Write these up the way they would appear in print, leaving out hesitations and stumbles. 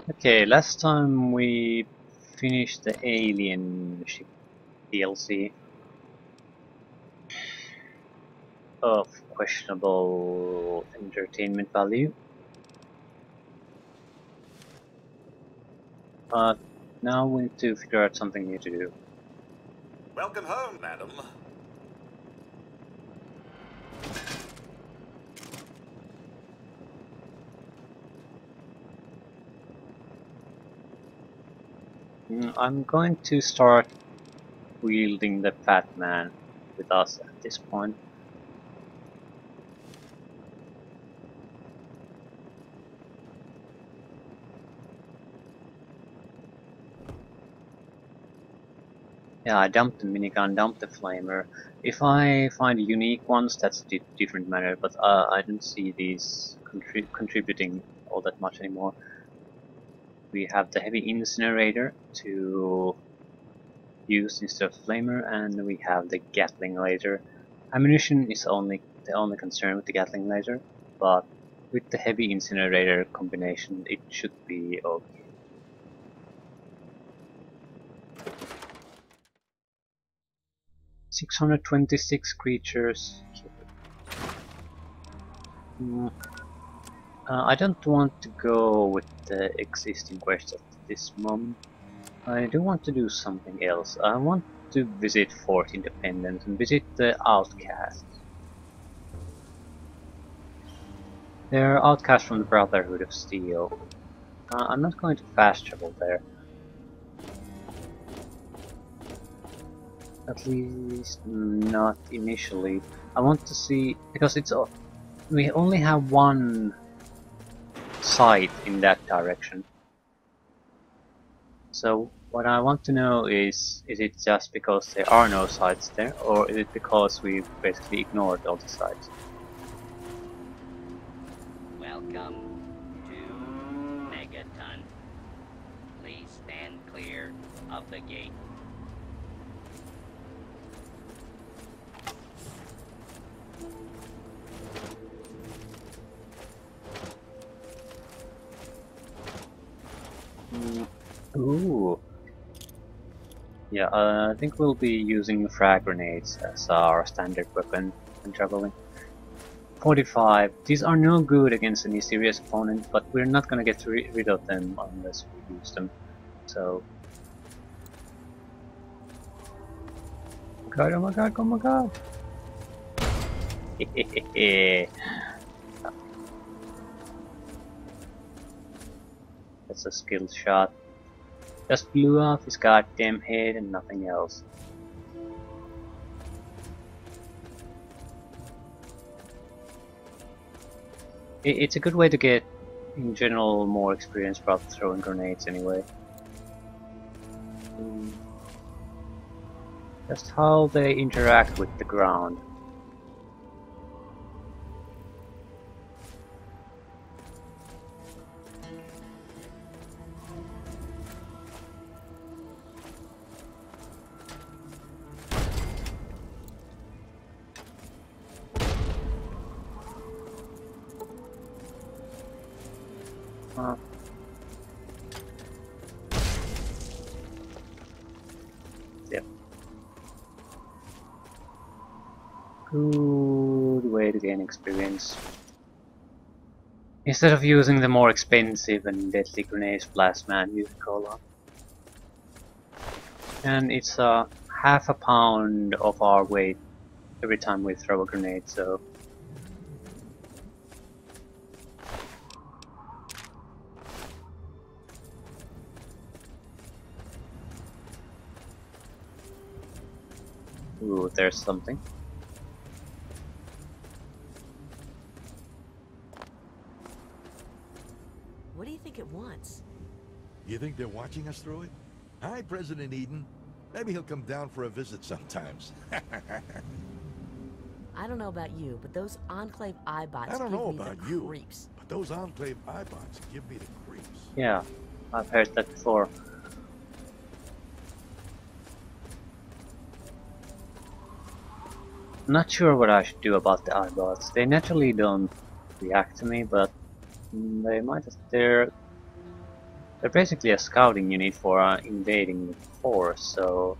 Okay, last time we finished the alien ship DLC of questionable entertainment value. But now we need to figure out something new to do. Welcome home, madam. I'm going to start wielding the Fat Man with us at this point. Yeah, I dumped the minigun, dumped the flamer. If I find unique ones, that's a different matter, but I don't see these contributing all that much anymore. We have the heavy incinerator to use instead of flamer, and we have the Gatling laser. Ammunition is the only concern with the Gatling laser, but with the heavy incinerator combination, it should be okay. "626 creatures. Mm, I don't want to go with the existing quests at this moment. I do want to do something else. I want to visit Fort Independence and visit the Outcasts. They're outcasts from the Brotherhood of Steel. I'm not going to fast travel there. At least not initially. I want to see, because we only have one site in that direction. So what I want to know is it just because there are no sites there, or is it because we basically ignored all the sites? Welcome to Megaton. Please stand clear of the gate. Ooh. Yeah, I think we'll be using frag grenades as our standard weapon when traveling. 45. These are no good against any serious opponent, but we're not gonna get rid of them unless we use them. So... Oh my god, oh my god! That's a skill shot. Just blew off his goddamn head and nothing else. It's a good way to get, in general, more experience about throwing grenades anyway. Just how they interact with the ground. Yep. Good way to gain experience. Instead of using the more expensive and deadly grenades, Blast Man, use Cola. And it's half a pound of our weight every time we throw a grenade, so... Ooh, there's something. What do you think it wants? You think they're watching us through it? Hi, President Eden. Maybe he'll come down for a visit sometimes. I don't know about you, but those Enclave iBots I don't know about give me the you, creeps. but those Enclave iBots give me the creeps. Yeah, I've heard that before. Not sure what I should do about the iBots. They naturally don't react to me, but they might. They're They're basically a scouting unit for invading the force, so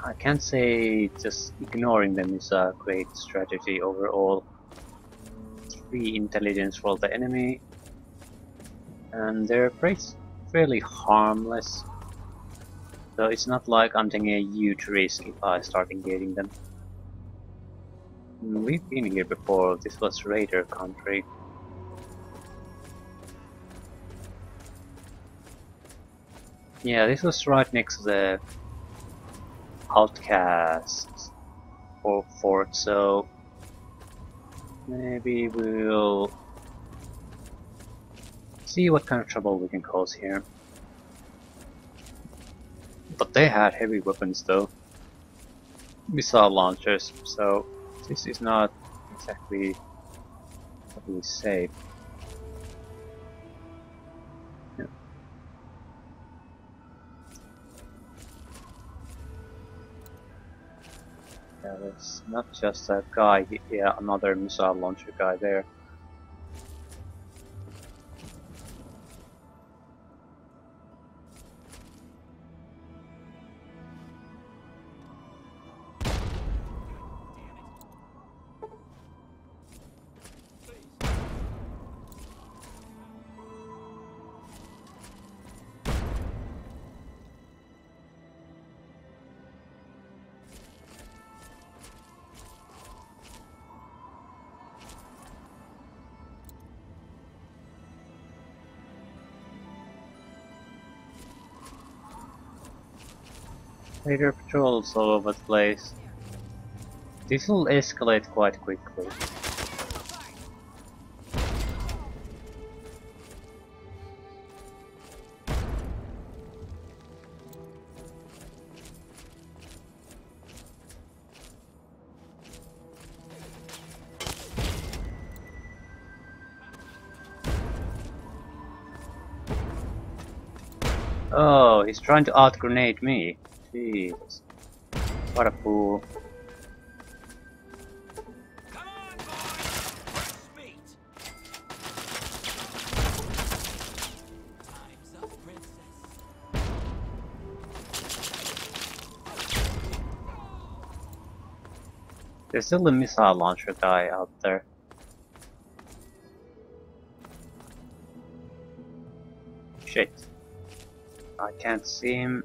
I can't say just ignoring them is a great strategy overall. 3 intelligence for the enemy, and they're fairly harmless. So it's not like I'm taking a huge risk if I start engaging them. We've been here before, this was Raider country. Yeah, this was right next to the Outcasts fort, so maybe we'll see what kind of trouble we can cause here. But they had heavy weapons though. Missile launchers, so this is not exactly totally safe. Yeah. Yeah, there's not just that guy, yeah, another missile launcher guy there. Raider patrols all over the place. This will escalate quite quickly. Oh, he's trying to out-grenade me. Jesus. What a fool. Come on, boys! Fresh meat! Time's up, princess. There's still a missile launcher guy out there. Shit. I can't see him.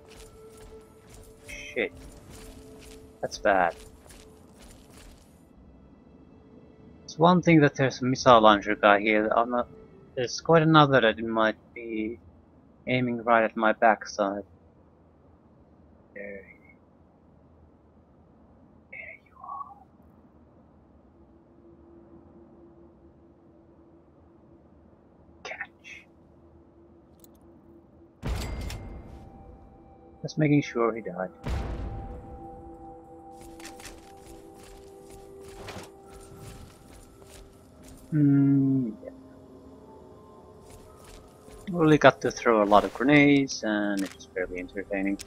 Shit. That's bad. It's one thing that there's a missile launcher guy here. There's quite another that it might be aiming right at my backside. There you are. Catch. Just making sure he died. Yeah. Really got to throw a lot of grenades, and it was fairly entertaining.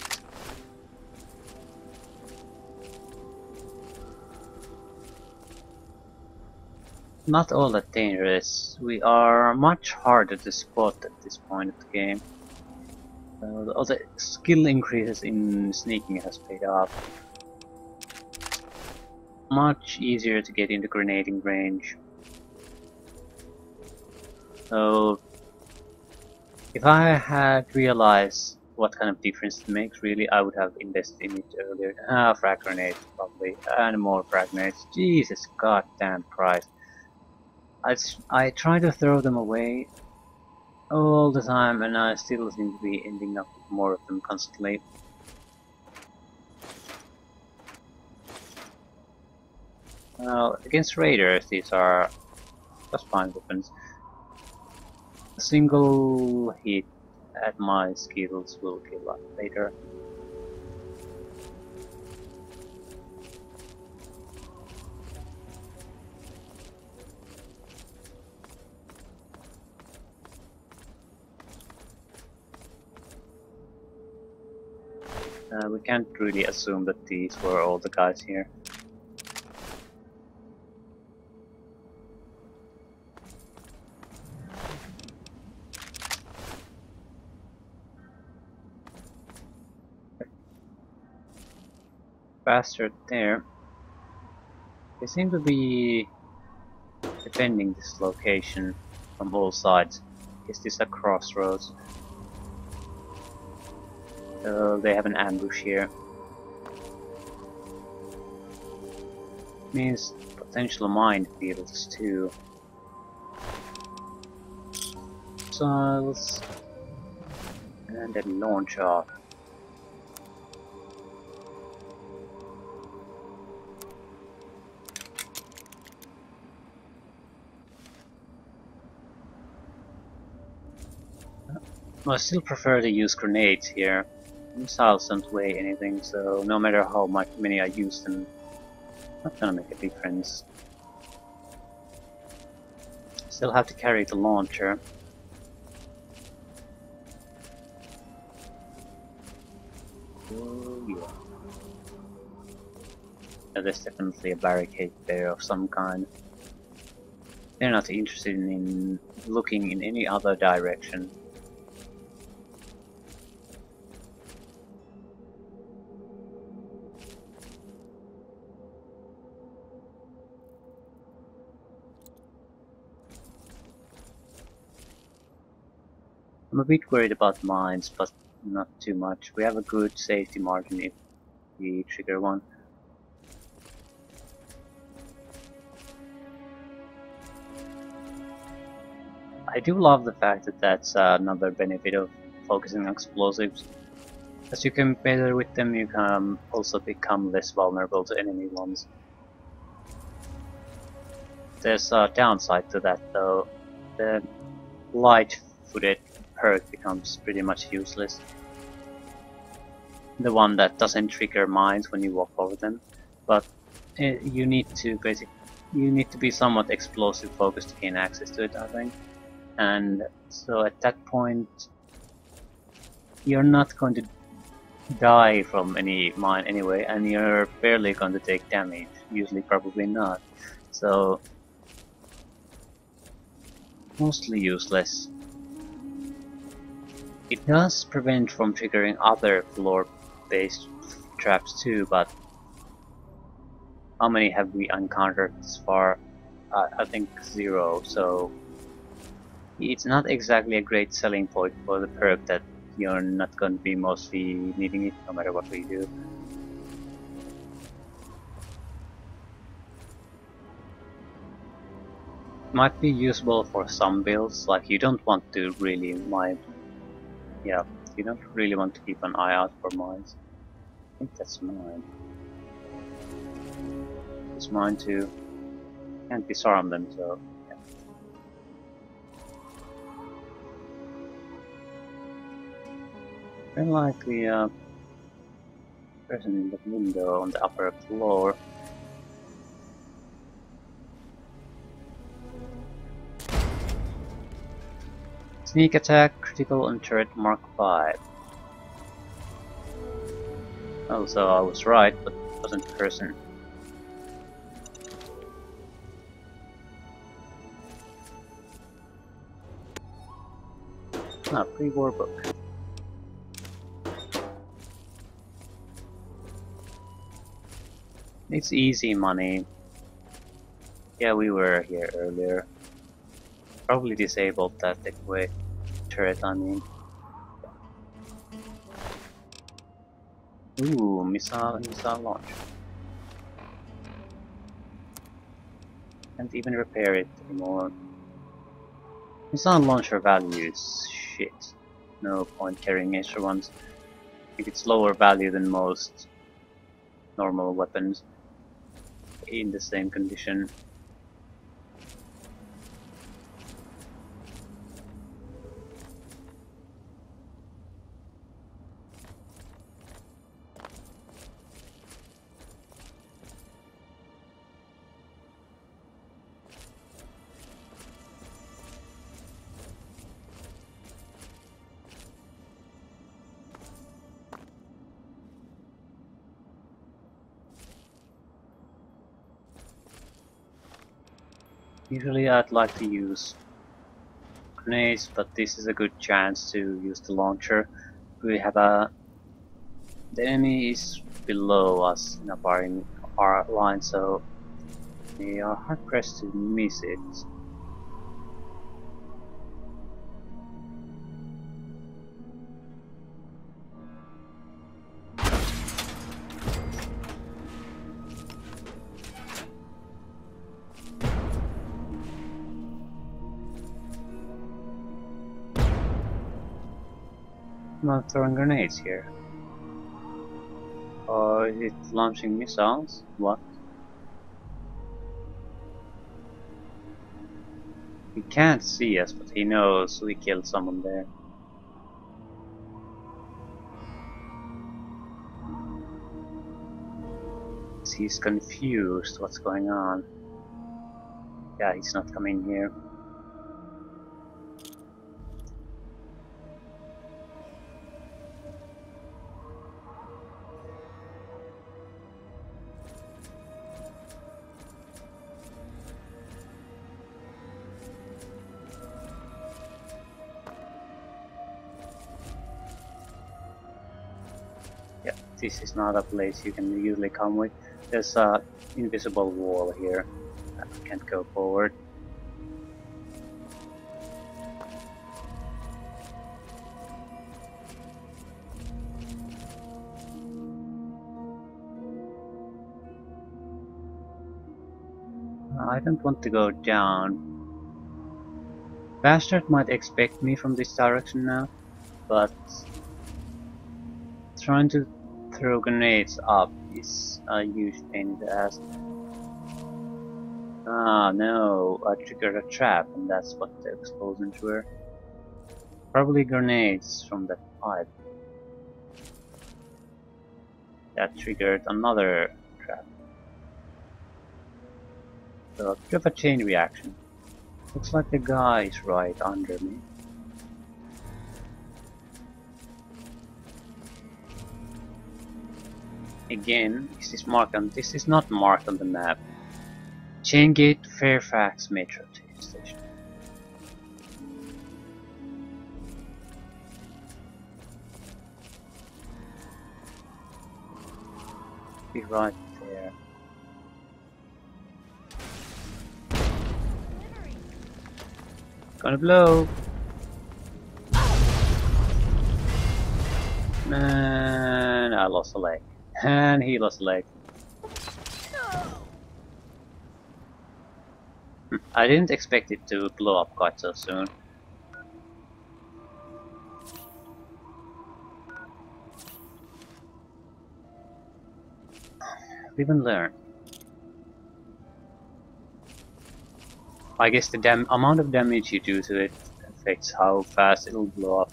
Not all that dangerous. We are much harder to spot at this point of the game. All the skill increases in sneaking has paid off. Much easier to get into grenading range. So, if I had realized what kind of difference it makes, really, I would have invested in it earlier. Frag grenades, probably. And more frag grenades. Jesus goddamn Christ. I try to throw them away all the time, and I still seem to be ending up with more of them constantly. Well, against raiders, these are just fine weapons. A single hit at my skills will kill us later. We can't really assume that these were all the guys here. bastard there. They seem to be defending this location from all sides. Is this a crossroads? So they have an ambush here. Means potential minefields too. Missiles and then launch off. I still prefer to use grenades here. Missiles don't weigh anything, so no matter how many I use them, not gonna make a difference. Still have to carry the launcher. Oh yeah. There's definitely a barricade there of some kind. They're not interested in looking in any other direction. I'm a bit worried about mines, but not too much. We have a good safety margin if we trigger one. I do love the fact that that's another benefit of focusing on explosives. As you can better with them, you can also become less vulnerable to enemy ones. There's a downside to that though. The light-footed perk becomes pretty much useless. The one that doesn't trigger mines when you walk over them, but you need to be somewhat explosive focused to gain access to it, I think. And so at that point, you're not going to die from any mine anyway, and you're barely going to take damage. Usually, probably not. So mostly useless. It does prevent from triggering other floor-based traps too, but how many have we encountered this far? I think 0, so it's not exactly a great selling point for the perk that you're not going to be mostly needing it no matter what we do. Might be usable for some builds, like you don't want to really mine. Yeah, you don't really want to keep an eye out for mines. I think that's mine. It's mine too. Can't disarm them, so yeah. Very likely a person in the window on the upper floor. Sneak attack, critical on turret Mark 5. Oh, so I was right, but it wasn't a person. Ah, pre-war book. It's easy money. Yeah, we were here earlier. Probably disabled that takeaway turret, I mean. Ooh, missile launch. Can't even repair it anymore. Missile launcher value is shit. No point carrying extra ones. If it's lower value than most normal weapons in the same condition. Usually I'd like to use grenades, but this is a good chance to use the launcher. We have a The enemy is below us in a firing our line, so we are hard pressed to miss it. I'm not throwing grenades here. Or is it launching missiles? What? He can't see us, but he knows we killed someone there. He's confused what's going on. Yeah, he's not coming here. Yeah, this is not a place you can usually come with. There's a invisible wall here. I can't go forward. I don't want to go down. Bastard might expect me from this direction now, but trying to throw grenades up is a huge pain in the ass. Ah no, I triggered a trap and that's what the explosions were. Probably grenades from that pipe. That triggered another trap. So a bit of a chain reaction. Looks like the guy is right under me. Again, is this marked on? This is not marked on the map. Chaingate Fairfax Metro Station. Be right there. Gonna blow. Man, I lost a leg. And he lost a leg. I didn't expect it to blow up quite so soon. Live and learn. I guess the amount of damage you do to it affects how fast it'll blow up.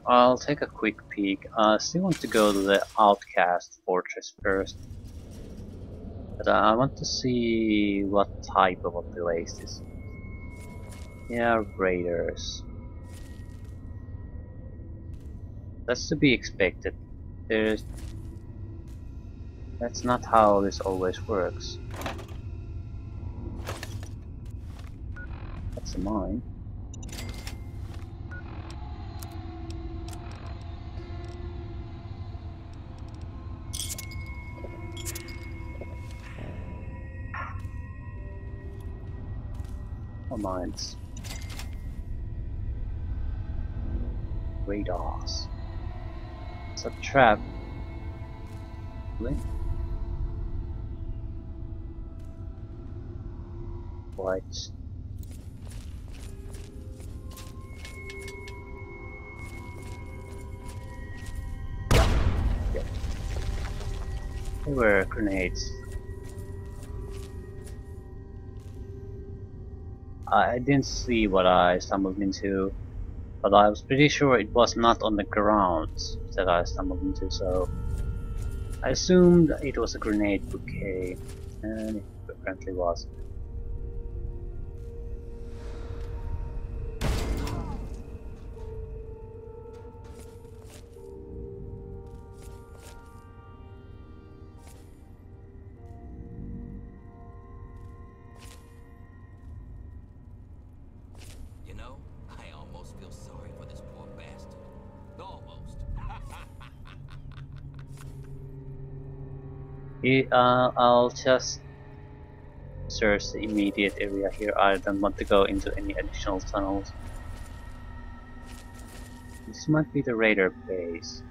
I'll take a quick peek. I still want to go to the Outcast fortress first. But I want to see what type of a place this is. Yeah, raiders. That's to be expected. There's... That's not how this always works. That's a mine. Or mines. Radars. It's a trap. Really? White. Yep. They were grenades. I didn't see what I stumbled into, but I was pretty sure it was not on the ground that I stumbled into, so I assumed it was a grenade bouquet, and it apparently was. You know, I almost feel sorry I'll just search the immediate area here. I don't want to go into any additional tunnels. This might be the raider base.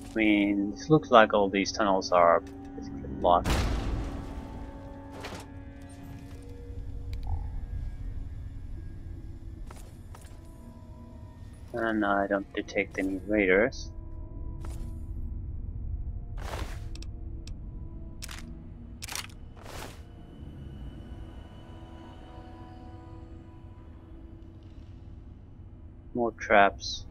I mean, this looks like all these tunnels are basically blocked. And I don't detect any raiders. More traps.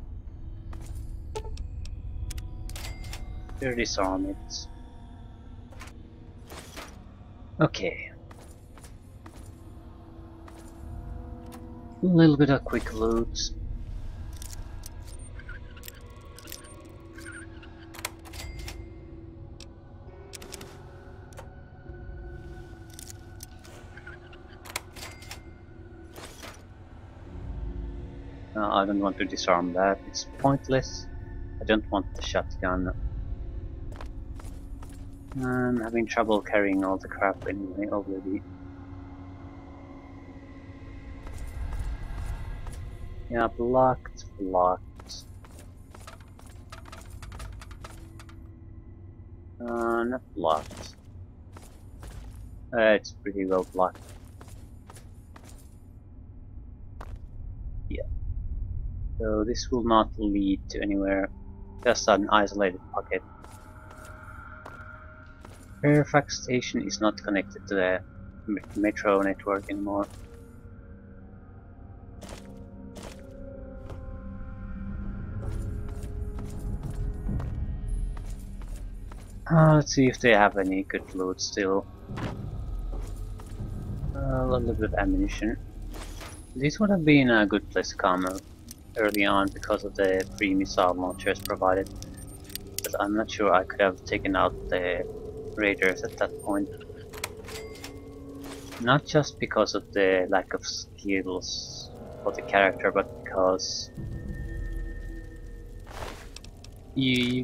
Here disarm it. Okay. A little bit of quick loot. I don't want to disarm that, it's pointless. I don't want the shotgun. I'm having trouble carrying all the crap anyway already. Yeah, blocked, blocked. Not blocked. It's pretty well blocked. Yeah. So this will not lead to anywhere. Just an isolated pocket. Fairfax station is not connected to the metro network anymore. Let's see if they have any good loot still. A little bit of ammunition. This would have been a good place to come early on because of the free missile launchers provided. But I'm not sure I could have taken out the raiders at that point. Not just because of the lack of skills for the character, but because you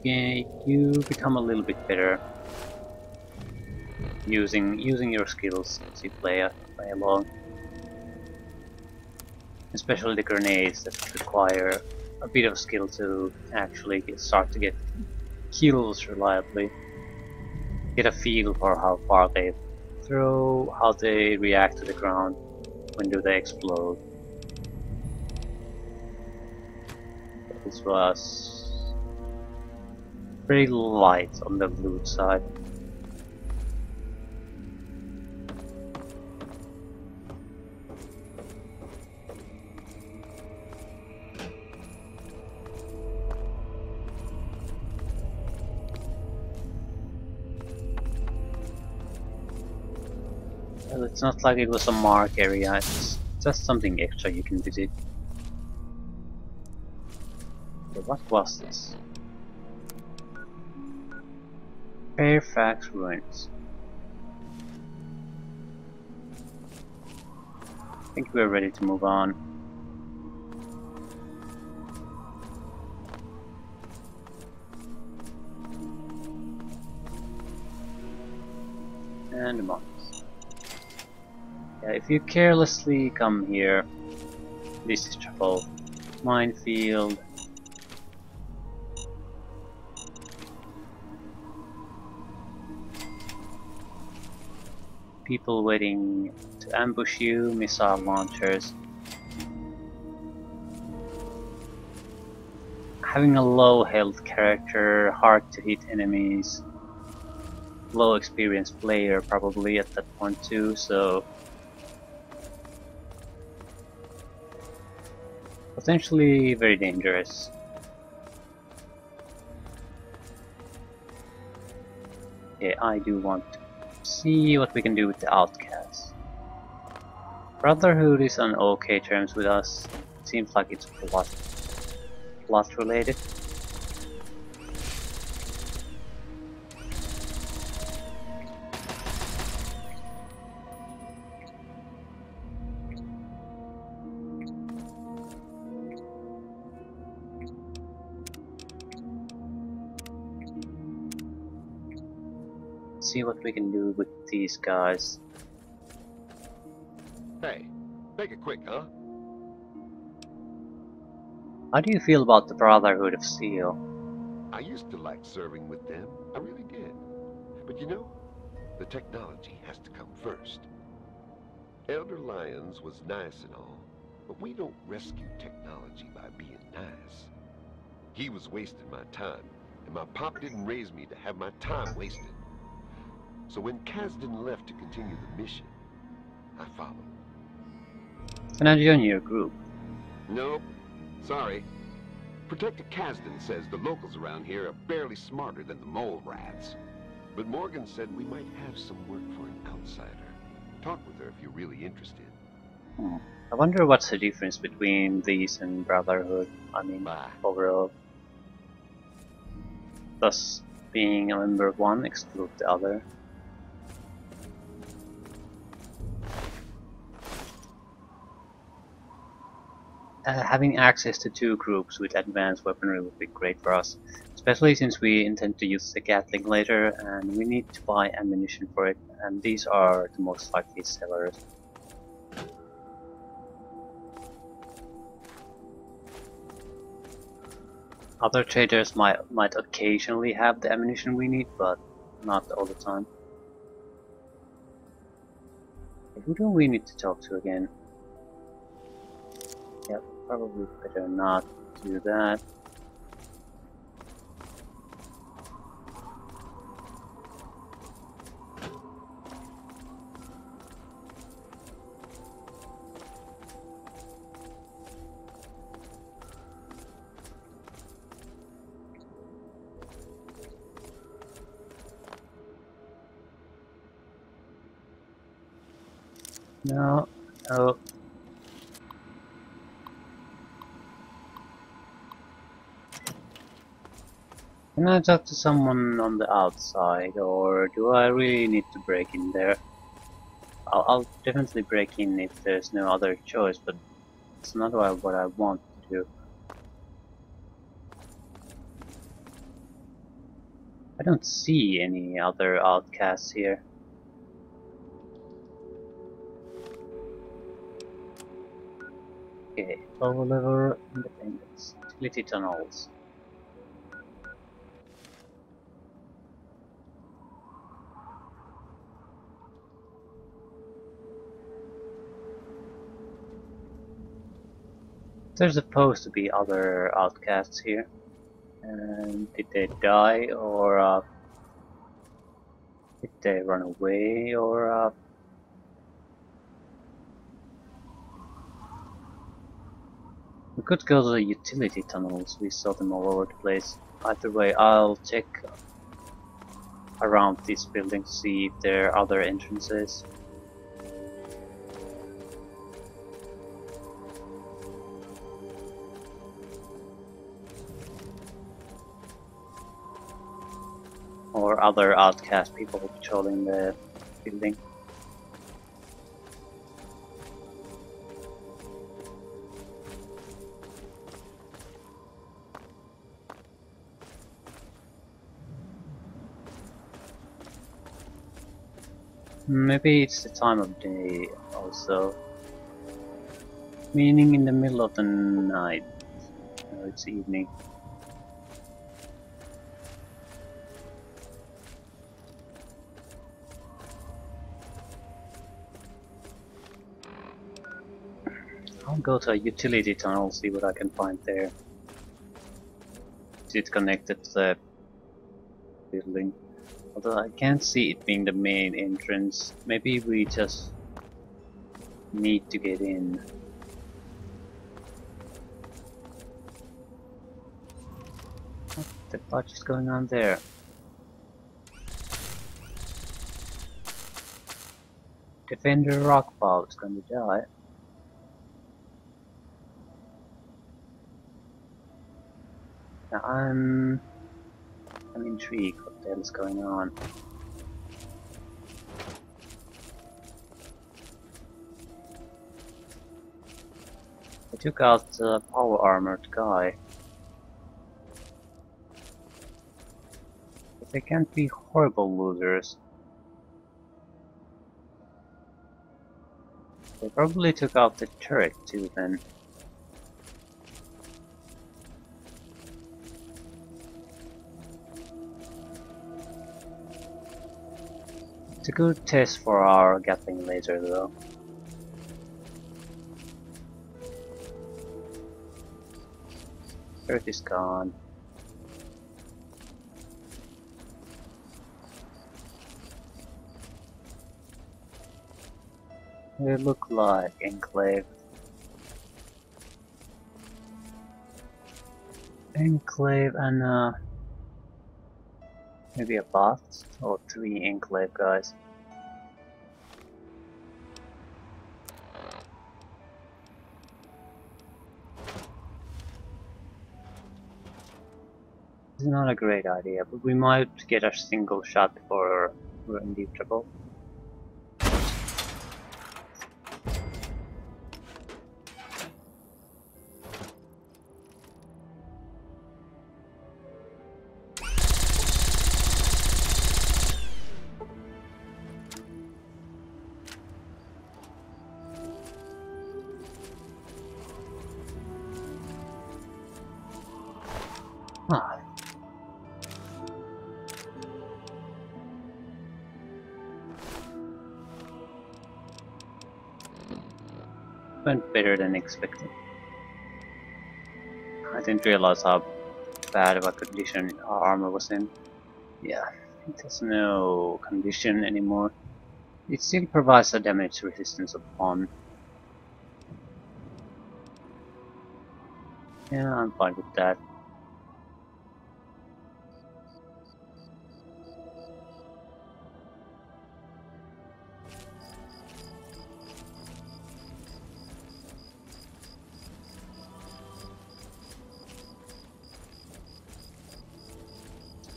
become a little bit better using your skills as you play along. Especially the grenades that require a bit of skill to actually start to get kills reliably. Get a feel for how far they throw, how they react to the ground, when do they explode. This was pretty light on the loot side. Well, it's not like it was a mark area, it's just something extra you can visit. Okay, what was this? Fairfax Ruins. I think we're ready to move on. And a monk. Yeah, if you carelessly come here, this is trouble. Minefield. People waiting to ambush you, missile launchers. Having a low health character, hard to hit enemies, low experienced player probably at that point too, so potentially very dangerous. Yeah, I do want to see what we can do with the Outcasts. Brotherhood is on okay terms with us. Seems like it's plot related. let's see what we can do with these guys. Hey, make it quick, huh? How do you feel about the Brotherhood of Steel? I used to like serving with them. I really did. But you know, the technology has to come first. Elder Lyons was nice and all, but we don't rescue technology by being nice. He was wasting my time, and my pop didn't raise me to have my time wasted. So when Kasdan left to continue the mission, I followed. Can I join your group? Nope. Sorry. Protector Kasdan says the locals around here are barely smarter than the mole rats. But Morgan said we might have some work for an outsider. Talk with her if you're really interested. I wonder what's the difference between these and Brotherhood. I mean, Bah. overall. Thus, being a member of one exclude the other. Having access to two groups with advanced weaponry would be great for us, especially since we intend to use the Gatling later and we need to buy ammunition for it, and these are the most likely sellers. Other traders might occasionally have the ammunition we need, but not all the time. Who do we need to talk to again? Yep, probably better not do that. No, oh. Can I talk to someone on the outside, or do I really need to break in there? I'll definitely break in if there's no other choice, but it's not what I want to do. I don't see any other outcasts here. Okay, lower level independence. Utility tunnels. There's supposed to be other outcasts here. And did they die, or did they run away, or we could go to the utility tunnels, we saw them all over the place. Either way, I'll check around this building to see if there are other entrances. Or other outcast people patrolling the building. Maybe it's the time of day also. Meaning in the middle of the night. No, it's evening. I'll go to a utility tunnel, see what I can find there. Is it connected to the building? Although I can't see it being the main entrance. Maybe we just need to get in. What the fudge is going on there? Defender Rockfall is going to die. Now I'm intrigued what the hell is going on. I took out the power armored guy. But they can't be horrible losers. They probably took out the turret too then. It's a good test for our Gatling laser though. Turret is gone. They look like Enclave. Enclave and maybe a bot or 3 Enclave guys. This is not a great idea, but we might get a single shot before we're in deep trouble. Ah. Went better than expected. I didn't realize how bad of a condition our armor was in. Yeah, it has no condition anymore. It still provides a damage resistance of 1. Yeah, I'm fine with that.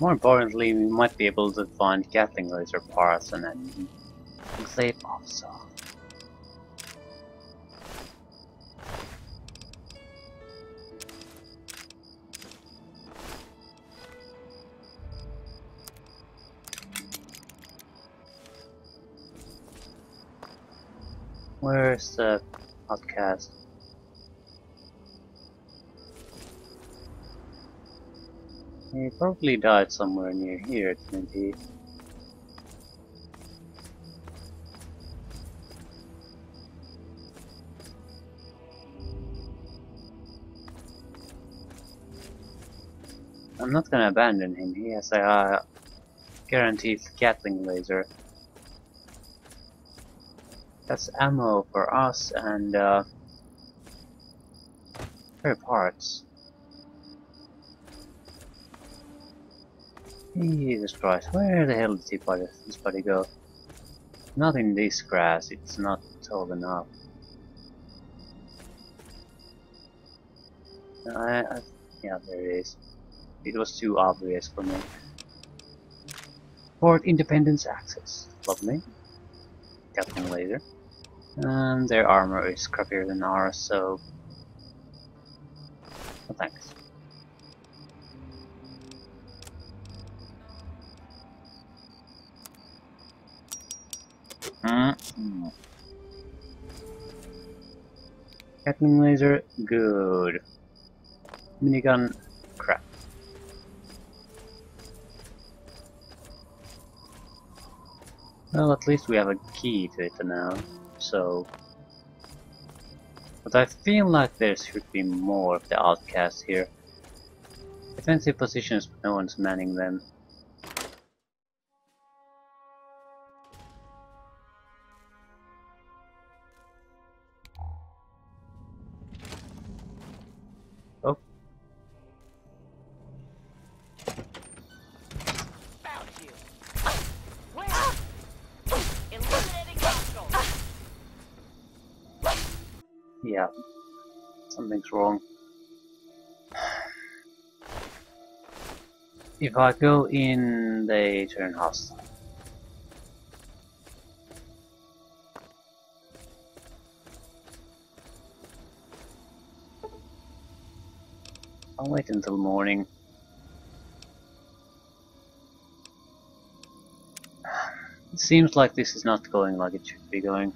More importantly, we might be able to find Gatling laser parts and an Enclave also. Where's the Outcast? He probably died somewhere near here, maybe. I'm not gonna abandon him. He has a guaranteed Gatling laser. That's ammo for us and spare parts. Jesus Christ, where the hell did this buddy go? Not in this grass, it's not tall enough. Yeah, there it is. It was too obvious for me. Port Independence access. Lovely. Gatling laser. And their armor is crappier than ours, so... no thanks. Gatling laser, good. Minigun, crap. Well, at least we have a key to it now, so... But I feel like there should be more of the Outcasts here. Defensive positions, but no one's manning them. Oh, Found you. Where? Eliminating hostiles. yeah. Something's wrong. If I go in, they turn hostile. I'll wait until morning. It seems like this is not going like it should be going.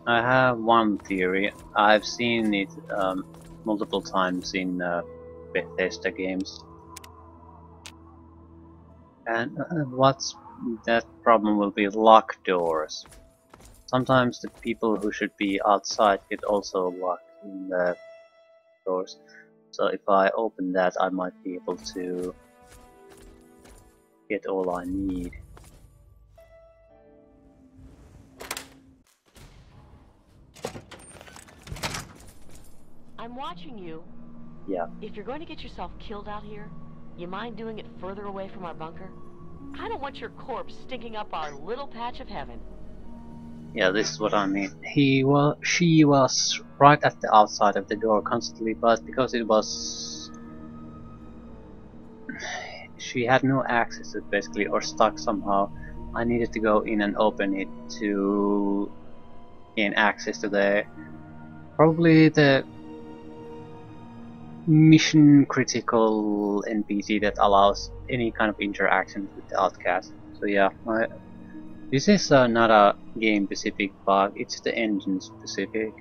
I have one theory. I've seen it multiple times in Bethesda games. And what's that problem will be locked doors. Sometimes the people who should be outside get also locked in the doors. So if I open that, I might be able to get all I need. I'm watching you. Yeah. If you're going to get yourself killed out here, you mind doing it further away from our bunker? I don't want your corpse stinking up our little patch of heaven. Yeah, this is what I mean. She was right at the outside of the door constantly, but because it was, she had no access to it basically, or stuck somehow. I needed to go in and open it to gain access to the probably the mission critical NPC that allows any kind of interaction with the outcast. So yeah, this is not a game specific bug, it's the engine specific.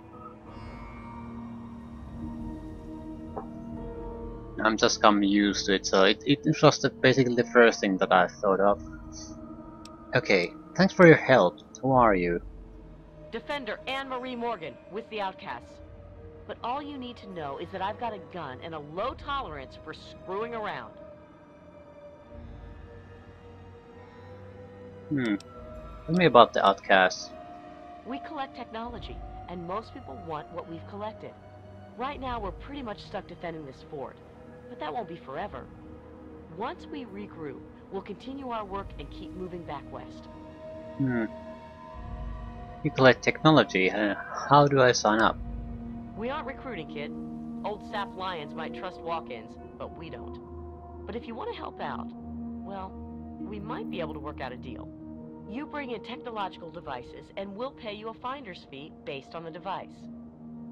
I'm just come used to it, so it was basically the first thing that I thought of. Okay, thanks for your help. Who are you? Defender Anne-Marie Morgan with the Outcasts. But all you need to know is that I've got a gun and a low tolerance for screwing around. Tell me about the outcasts. We collect technology, and most people want what we've collected. Right now, we're pretty much stuck defending this fort, but that won't be forever. Once we regroup, we'll continue our work and keep moving back west. You collect technology. How do I sign up? We aren't recruiting, kid. Old sap lions might trust walk-ins, but we don't. But if you want to help out, well, we might be able to work out a deal. You bring in technological devices, and we'll pay you a finder's fee based on the device.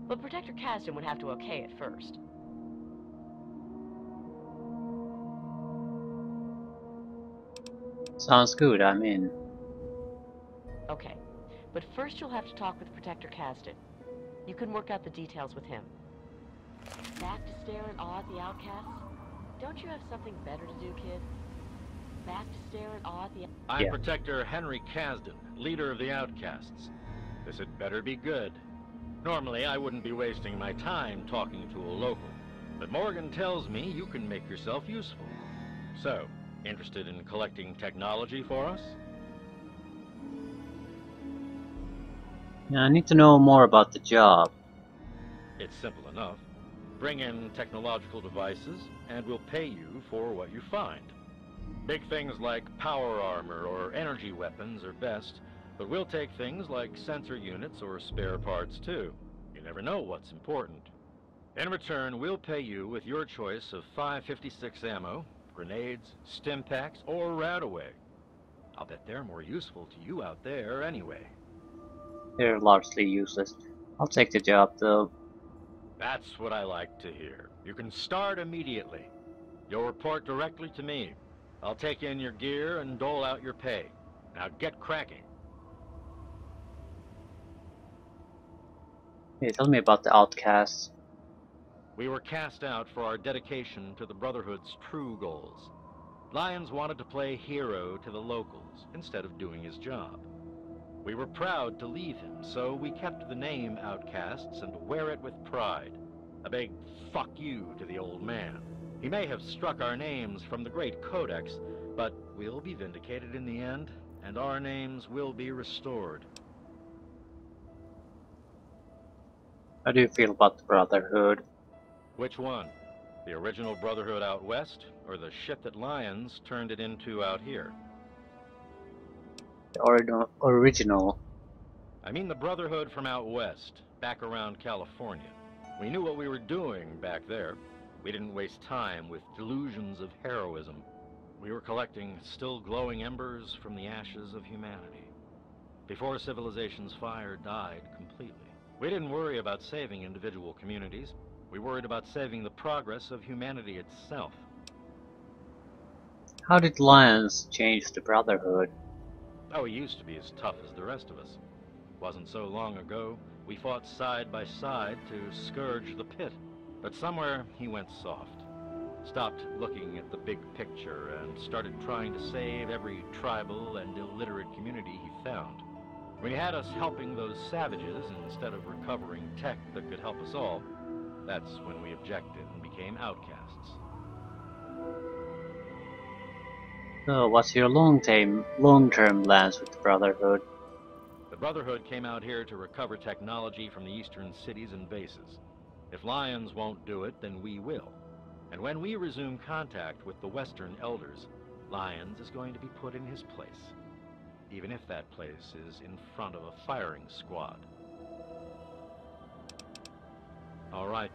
But Protector Kasdan would have to okay it first. Sounds good, I'm in. Okay, but first you'll have to talk with Protector Kasdan. You can work out the details with him. Back to stare in awe at the outcasts? Don't you have something better to do, kid? Back to stare in awe at the... I'm Yeah. Protector Henry Kasdan, leader of the Outcasts. This had better be good. Normally, I wouldn't be wasting my time talking to a local, but Morgan tells me you can make yourself useful. So, interested in collecting technology for us? Yeah, I need to know more about the job. It's simple enough. Bring in technological devices, and we'll pay you for what you find. Big things like power armor or energy weapons are best, but we'll take things like sensor units or spare parts too. You never know what's important. In return, we'll pay you with your choice of 5.56 ammo, grenades, stim packs, or Radaway. I'll bet they're more useful to you out there anyway. They're largely useless. I'll take the job though. That's what I like to hear. You can start immediately. You'll report directly to me. I'll take in your gear and dole out your pay. Now get cracking. Hey, tell me about the outcasts. We were cast out for our dedication to the Brotherhood's true goals. Lyons wanted to play hero to the locals instead of doing his job. We were proud to leave him, so we kept the name Outcasts and wear it with pride. A big fuck you to the old man. He may have struck our names from the Great Codex, but we'll be vindicated in the end, and our names will be restored. How do you feel about the Brotherhood? Which one? The original Brotherhood out west, or the shit that Lyons turned it into out here? The original. I mean the Brotherhood from out west, back around California. We knew what we were doing back there. We didn't waste time with delusions of heroism. We were collecting still glowing embers from the ashes of humanity. Before civilization's fire died completely. We didn't worry about saving individual communities. We worried about saving the progress of humanity itself. How did Lyons change the Brotherhood? Oh, he used to be as tough as the rest of us. Wasn't so long ago, we fought side by side to scourge the pit, but somewhere he went soft. Stopped looking at the big picture and started trying to save every tribal and illiterate community he found. When he had us helping those savages instead of recovering tech that could help us all, that's when we objected and became outcasts. So, what's your long-term plans with the Brotherhood? The Brotherhood came out here to recover technology from the eastern cities and bases. If Lyons won't do it, then we will. And when we resume contact with the Western Elders, Lyons is going to be put in his place. Even if that place is in front of a firing squad. All right,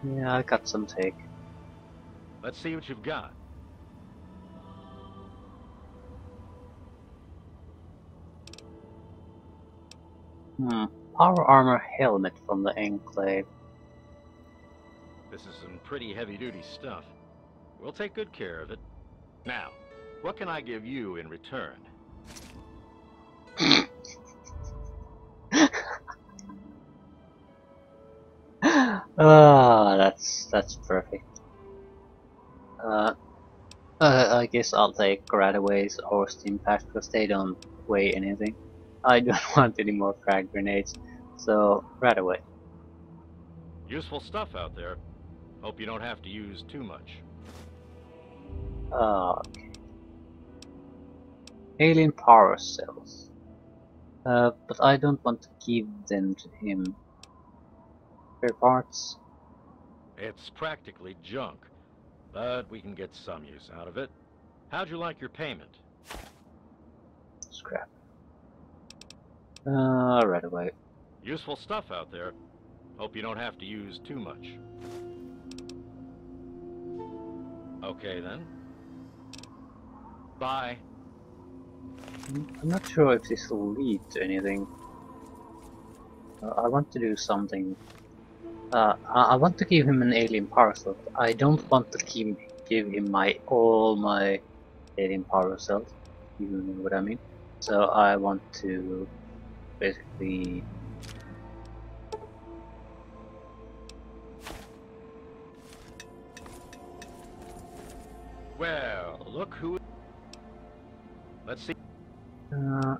Yeah, I got some take. let's see what you've got. Power armor helmet from the Enclave. This is some pretty heavy-duty stuff. We'll take good care of it. Now, what can I give you in return? Ah, that's perfect. I guess I'll take Gradaways or Steam Packs because they don't weigh anything. I don't want any more frag grenades, so Gradaway. Useful stuff out there. Hope you don't have to use too much. Okay. Alien power cells. But I don't want to give them to him. Spare parts. It's practically junk, but we can get some use out of it. How'd you like your payment? Scrap. Right away. Useful stuff out there. Hope you don't have to use too much. Okay then. Bye. I'm not sure if this will lead to anything. I want to do something. I want to give him an alien power cell. I don't want to give him all my alien power cells. You know what I mean? So I want to basically. Well, look who... Let's see. Some...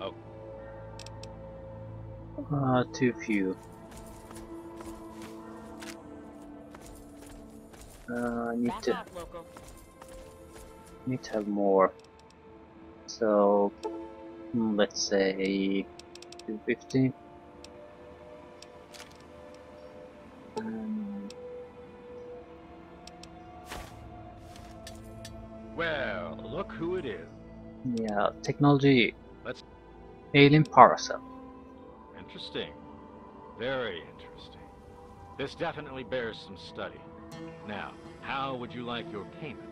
Oh, Too few. I need Back to off, local. have more. So let's say 250. well, look who it is. Yeah, technology. Let's... Alien power cell. Interesting. Very interesting. This definitely bears some study. Now, how would you like your payment?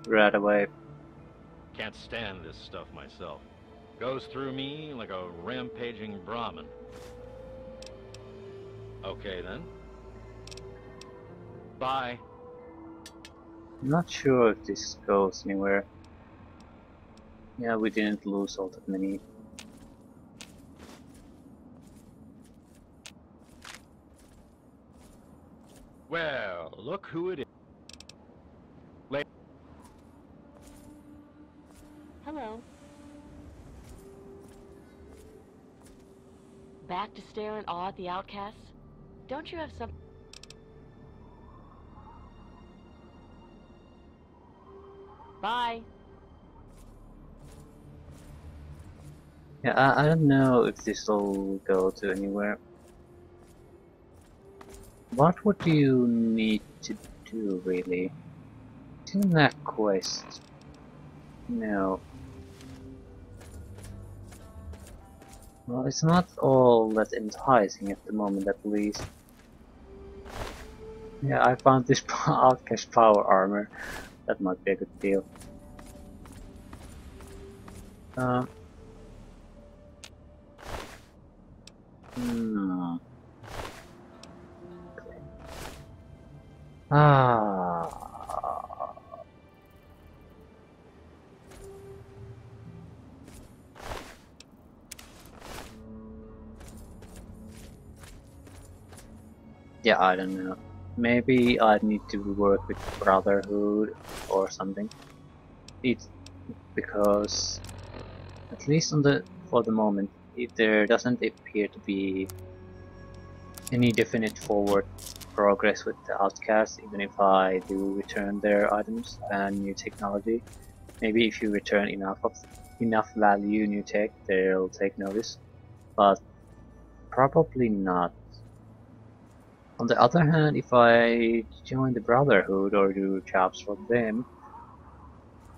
Right away. Can't stand this stuff myself. Goes through me like a rampaging Brahmin. Okay then. Bye. I'm not sure if this goes anywhere. Yeah, we didn't lose all that many. Well, look who it is. Hello. Back to stare in awe at the Outcasts? Don't you have some... Bye. Yeah, I don't know if this will go to anywhere. What would you need to do, really? Isn't that quest? No. Well, it's not all that enticing at the moment, at least. Yeah, I found this Outcast power armor. That might be a good deal. Hmm. Ah. Yeah, I don't know. Maybe I need to work with Brotherhood or something. It's because at least for the moment, there doesn't appear to be any definite forward progress with the Outcasts, even if I do return their items and new technology. Maybe if you return enough value new tech, they'll take notice, but probably not. On the other hand, if I join the Brotherhood or do jobs for them,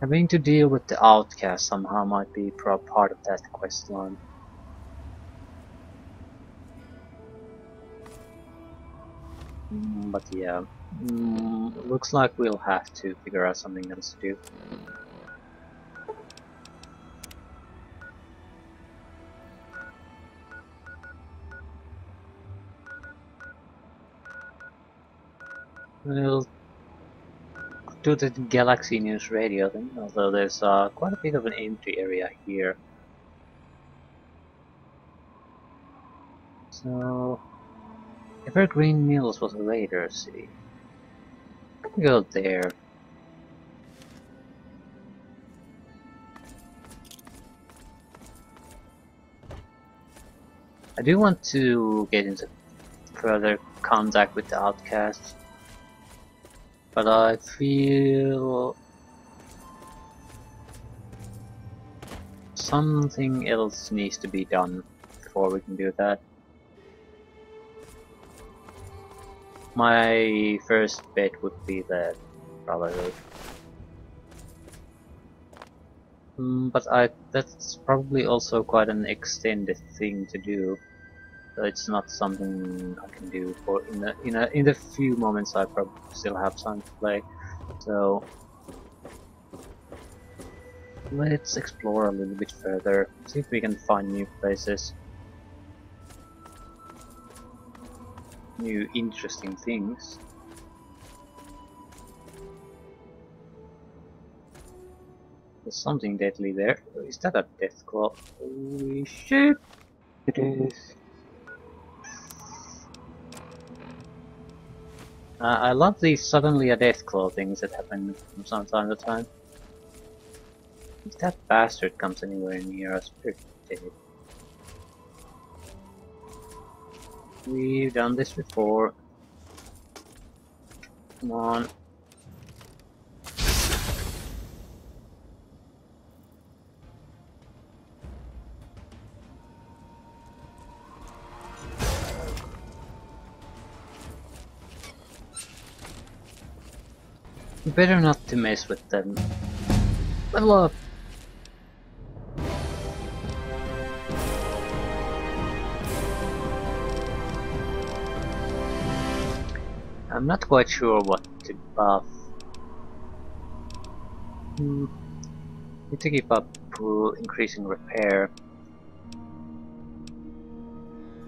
having to deal with the Outcast somehow might be part of that quest line. But yeah, looks like we'll have to figure out something else to do. We'll do the Galaxy News radio thing, although there's quite a bit of an empty area here. So, Evergreen Mills was a raider city. Go there. I do want to get into further contact with the Outcasts, but I feel something else needs to be done before we can do that. My first bet would be the Brotherhood. But that's probably also quite an extended thing to do. So it's not something I can do for in the few moments I probably still have time to play. So let's explore a little bit further, see if we can find new places, new interesting things. There's something deadly there. Is that a death claw? Holy shit! It is. I love these suddenly a death claw things that happen from time to time. If that bastard comes anywhere near us, we're dead. We've done this before. Come on. Better not to mess with them. Level up! I'm not quite sure what to buff. Need to keep up increasing repair.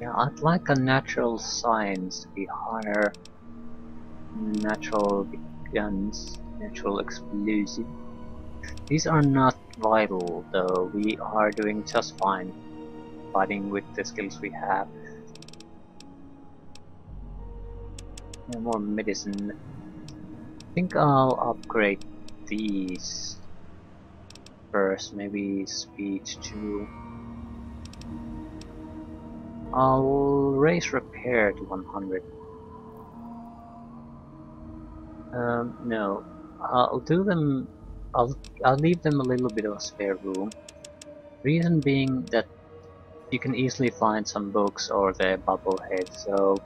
Yeah, I'd like a natural science to be higher. Natural guns, natural explosive. These are not vital though, we are doing just fine fighting with the skills we have. Yeah, more medicine. I think I'll upgrade these first, maybe speech too. I'll raise repair to 100. No, I'll do them. I'll leave them a little bit of a spare room. Reason being that you can easily find some books or the bubble head, so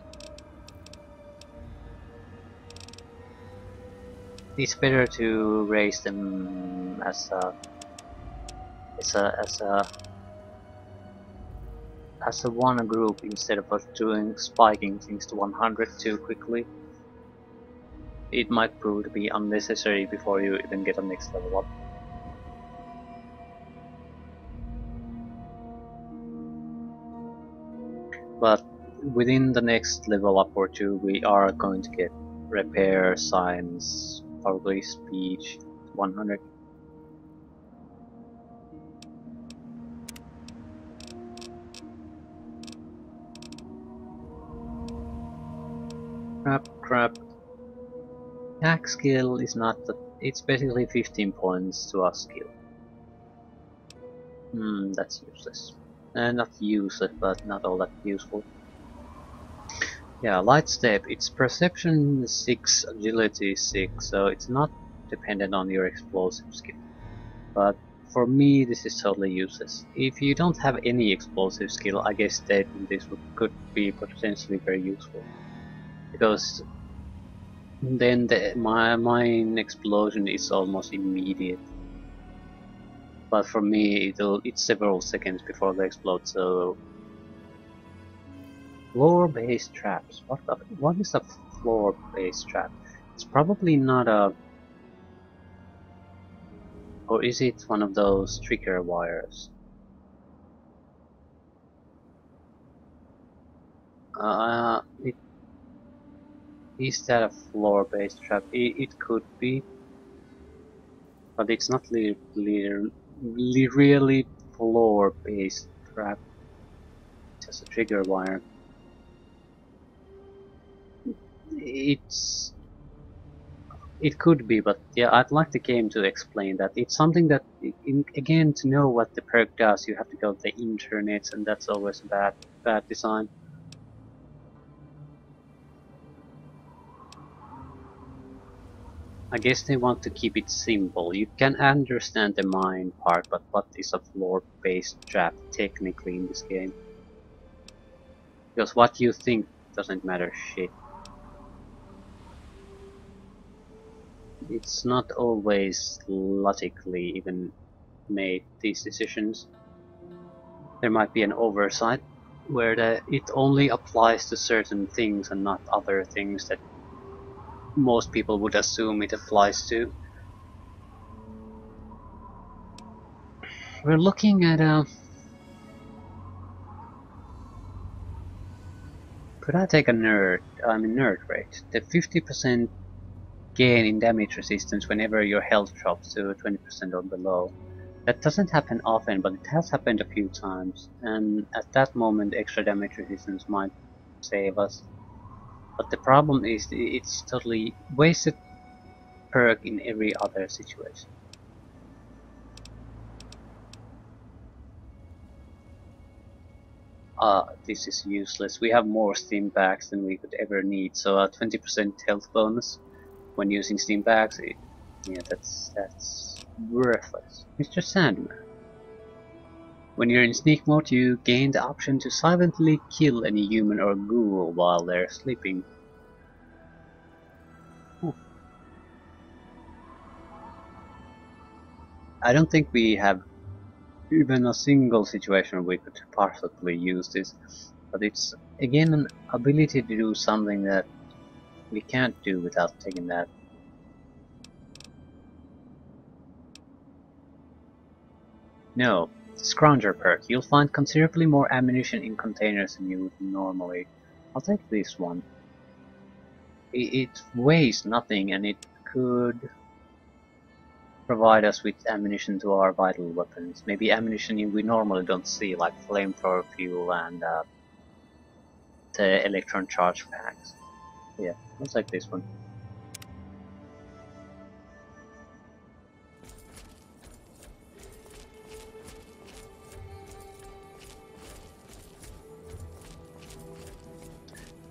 it's better to raise them as a one group instead of doing spiking things to 100 too quickly. It might prove to be unnecessary before you even get a next level up. But within the next level up or two, we are going to get repair, science, probably speech 100. Crap. Hack skill is not that. It's basically 15 points to our skill. That's useless. Not useless, but not all that useful. Yeah, light step. It's perception 6, agility 6, so it's not dependent on your explosive skill. But for me, this is totally useless. If you don't have any explosive skill, I guess that this could be potentially very useful. Because then my mine explosion is almost immediate. But for me, it's several seconds before they explode, so... Floor-based traps. What is a floor-based trap? It's probably not a... Or is it one of those trigger wires? Is that a floor-based trap? It could be, but it's not really floor-based trap. Just a trigger wire. It could be, but yeah, I'd like the game to explain that. It's something that, again, to know what the perk does, you have to go to the internet, and that's always a bad design. I guess they want to keep it simple. You can understand the mine part, but what is a floor-based trap technically in this game? Because what you think doesn't matter shit. It's not always logically even made these decisions. There might be an oversight where it only applies to certain things and not other things that most people would assume it applies to. We're looking at a... Could I take a nerd rate? The 50% gain in damage resistance whenever your health drops to 20% or below. That doesn't happen often, but it has happened a few times, and at that moment extra damage resistance might save us. But the problem is it's totally wasted perk in every other situation. This is useless. We have more steam bags than we could ever need, so a 20% health bonus when using steam bags, yeah, that's worthless. Mr. Sandman. When you're in sneak mode, you gain the option to silently kill any human or ghoul while they're sleeping. Oh. I don't think we have even a single situation where we could possibly use this, but it's again an ability to do something that we can't do without taking that. No, Scrounger perk. You'll find considerably more ammunition in containers than you would normally. I'll take this one. It weighs nothing and it could provide us with ammunition to our vital weapons. Maybe ammunition we normally don't see, like flamethrower fuel and the electron charge packs. Yeah, looks like this one.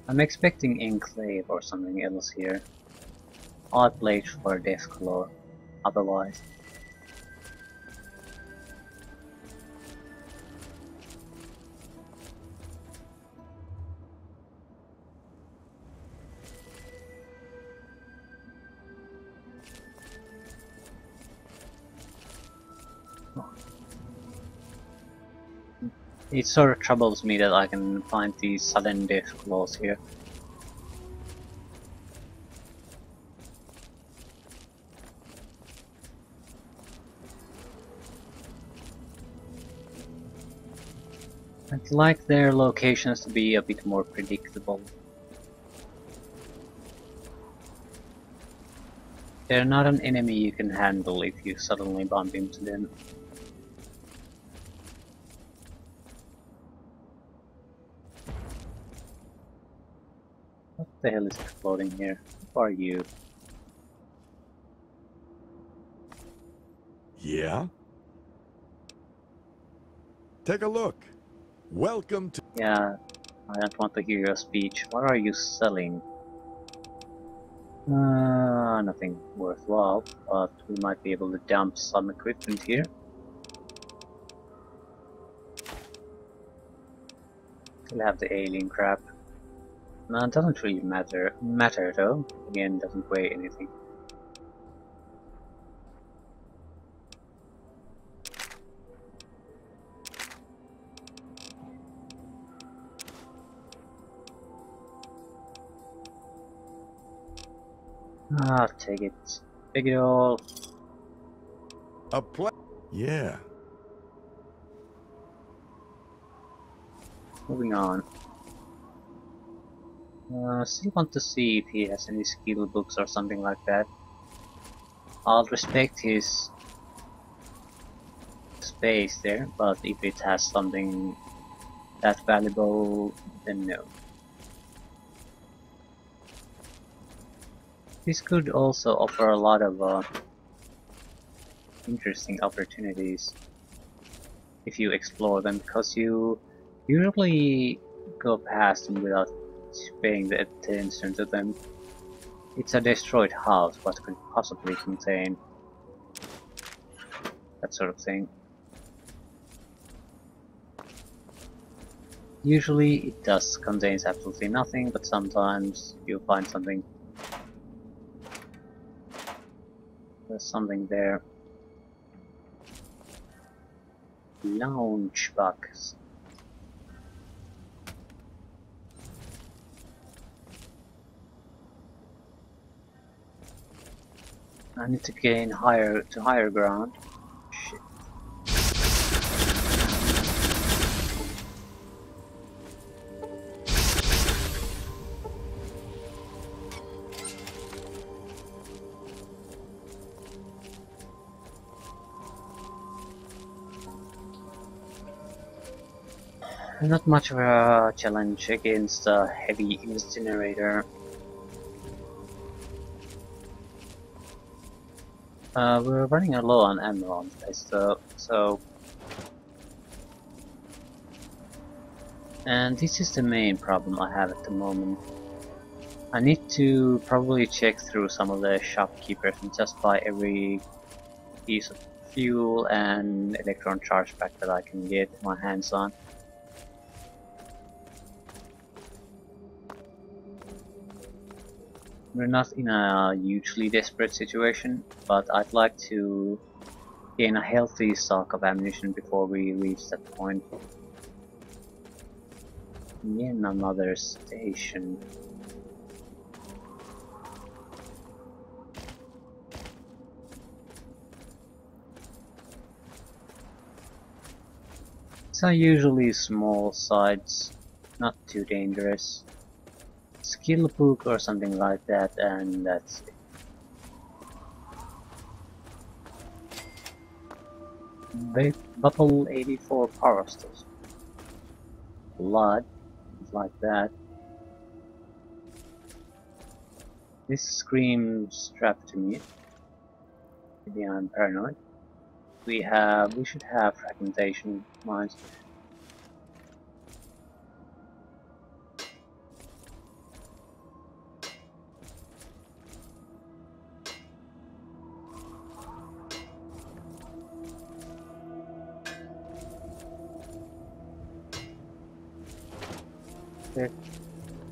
I'm expecting Enclave or something else here. I'll play for Deathclaw, otherwise. It sort of troubles me that I can find these sudden death claws here. I'd like their locations to be a bit more predictable. They're not an enemy you can handle if you suddenly bump into them. the hell is exploding here? Who are you? Yeah? Take a look. Welcome to... Yeah, I don't want to hear your speech. What are you selling? Nothing worthwhile, but we might be able to dump some equipment here. We'll have the alien crap. No, it doesn't really matter though. Again, doesn't weigh anything. Ah, take it. Take it all. A pla... Yeah. Moving on. Still want to see if he has any skill books or something like that. I'll respect his space there, but if it has something that valuable, then no. This could also offer a lot of interesting opportunities if you explore them, because you usually go past them without paying the attention to them. It's a destroyed house, what could possibly contain that sort of thing. Usually it does contains absolutely nothing, but sometimes you'll find something. There's something there. Lounge box. I need to gain higher ground. Shit. Not much of a challenge against a heavy incinerator. We're running low on ammo on this, so... And this is the main problem I have at the moment. I need to probably check through some of the shopkeepers and just buy every piece of fuel and electron charge pack that I can get my hands on. We're not in a hugely desperate situation, but I'd like to gain a healthy stock of ammunition before we reach that point. In another station. So usually small sites, not too dangerous. Skill book or something like that, and that's it. Bubble 84 power station. Blood, like that. This screams trap to me. Maybe I'm paranoid. We should have fragmentation mines.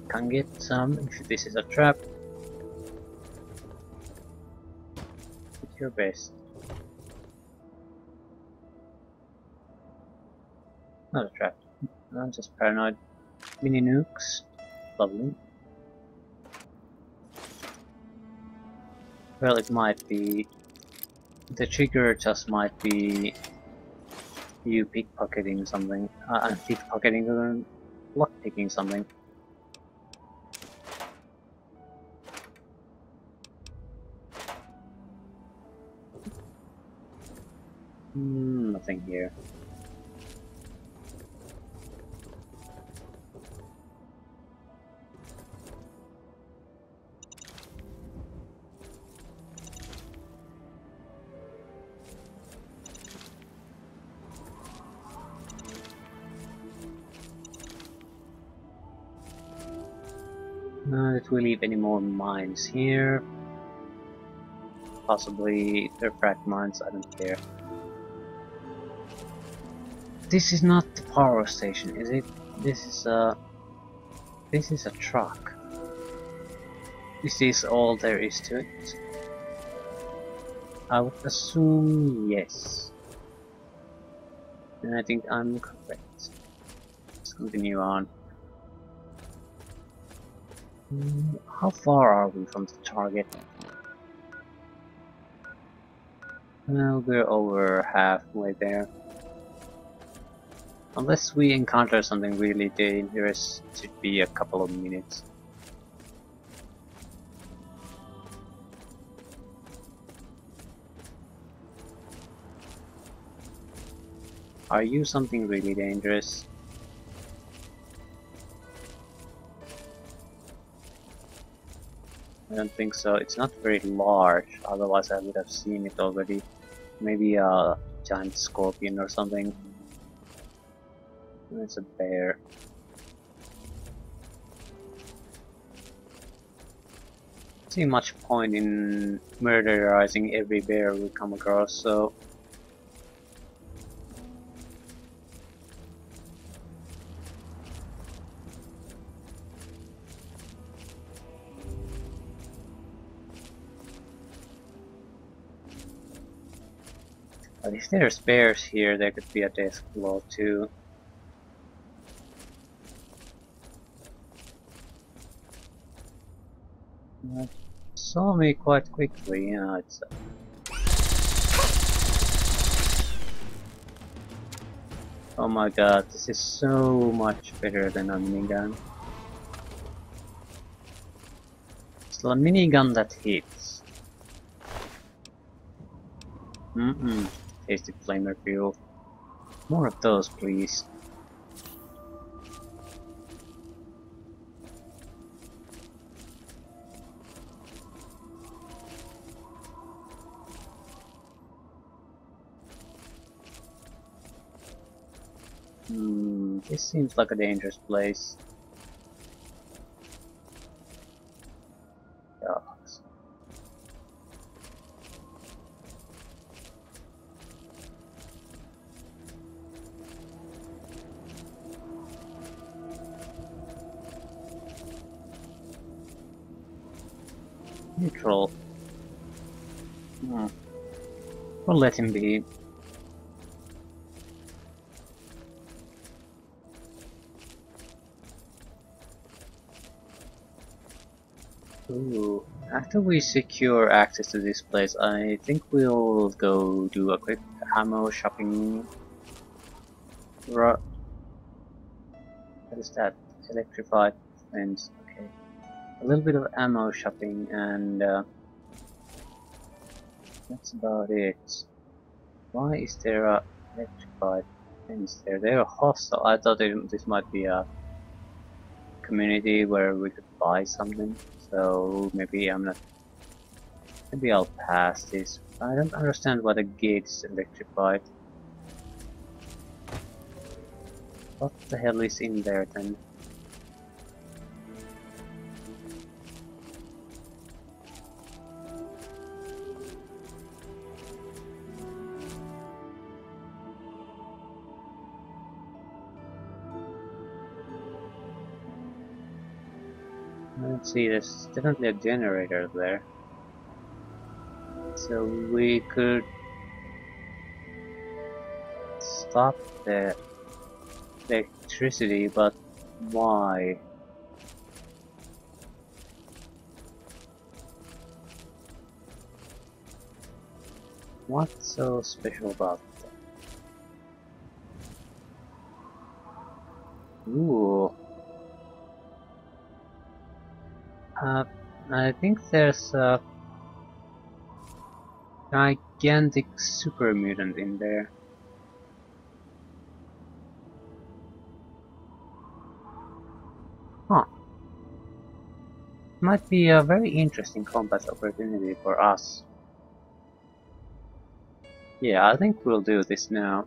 Can get some if this is a trap. Do your best. Not a trap. I'm just paranoid. Mini nukes. Lovely. Well, it might be. The trigger just might be you pickpocketing something. Pickpocketing, lockpicking something. Nothing here. Did we leave any more mines here? Possibly they're frack mines, I don't care. This is not the power station, is it? This is a truck. This is all there is to it. I would assume yes. And I think I'm correct. Let's continue on. How far are we from the target? Well, we're over halfway there. Unless we encounter something really dangerous, it should be a couple of minutes. Are you something really dangerous? I don't think so. It's not very large, otherwise I would have seen it already. Maybe a giant scorpion or something. It's a bear. I see much point in murderizing every bear we come across, so but if there's bears here, there could be a death blow too. That saw me quite quickly, yeah, it's oh my god, this is so much better than a minigun. It's a minigun that hits. Tasty flamer fuel. More of those, please. This seems like a dangerous place. Dogs. Neutral. We'll let him be. Ooh. After we secure access to this place, I think we'll go do a quick ammo shopping. What is that? Electrified fence. Okay. A little bit of ammo shopping, and that's about it. Why is there a electrified fence there? They're hostile. I thought this might be a community where we could buy something. So maybe I'm not. Maybe I'll pass this. I don't understand why the gate is electrified. What the hell is in there then? Let's see, there's definitely a generator there. So we could stop the electricity, but why? What's so special about that? Ooh. I think there's a gigantic super mutant in there. Huh. Might be a very interesting combat opportunity for us. Yeah, I think we'll do this now.